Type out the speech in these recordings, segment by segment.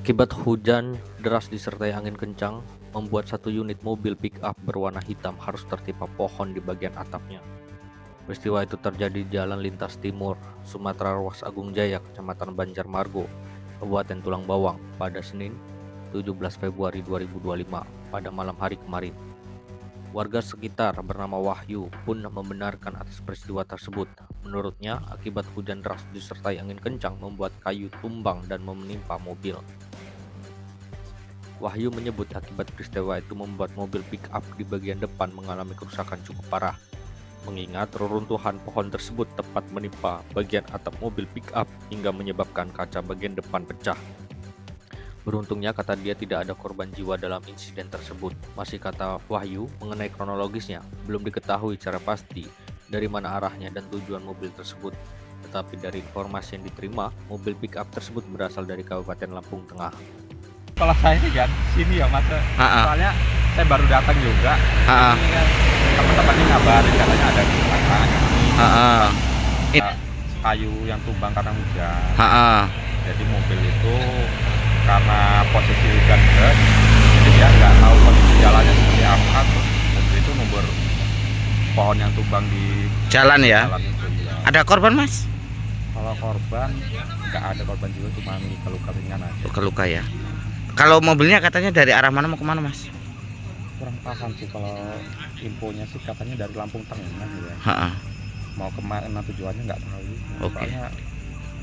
Akibat hujan deras disertai angin kencang, membuat satu unit mobil pick-up berwarna hitam harus tertimpa pohon di bagian atapnya. Peristiwa itu terjadi di Jalan Lintas Timur, Sumatera Ruas Agung Jaya, Kecamatan Banjarmargo, Kabupaten Tulang Bawang, pada Senin, 17 Februari 2025, pada malam hari kemarin. Warga sekitar bernama Wahyu pun membenarkan atas peristiwa tersebut. Menurutnya, akibat hujan deras disertai angin kencang membuat kayu tumbang dan menimpa mobil. Wahyu menyebut akibat peristiwa itu membuat mobil pick-up di bagian depan mengalami kerusakan cukup parah, mengingat reruntuhan pohon tersebut tepat menimpa bagian atap mobil pick-up hingga menyebabkan kaca bagian depan pecah. Beruntungnya, kata dia, tidak ada korban jiwa dalam insiden tersebut. Masih kata Wahyu, mengenai kronologisnya, belum diketahui secara pasti dari mana arahnya dan tujuan mobil tersebut. Tetapi dari informasi yang diterima, mobil pick-up tersebut berasal dari Kabupaten Lampung Tengah. Kalau saya sih kan sini ya mas, soalnya saya baru datang juga. Ini kan teman-temannya ngabarin katanya ada kecelakaan kayu yang tumbang karena hujan. Jadi mobil itu karena posisi hujan deras, jadi dia nggak tahu kondisi jalannya seperti apa. Mobil itu nomor pohon yang tumbang di jalan ya. Jalan itu, ya. Ada korban mas? Kalau korban nggak ada korban jiwa, cuma luka-luka ringan aja. Luka-luka ya. Kalau mobilnya katanya dari arah mana mau kemana mas? Kurang paham sih, kalau infonya sih katanya dari Lampung Tengah ya. Mau kemana tujuannya nggak tahu. Oke. Soalnya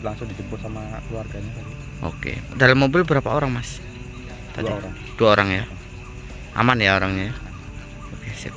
langsung dijemput sama keluarganya tadi. Oke. Dalam mobil berapa orang mas? Tadi? 2 orang. 2 orang ya. Aman ya orangnya ya? Oke, sip.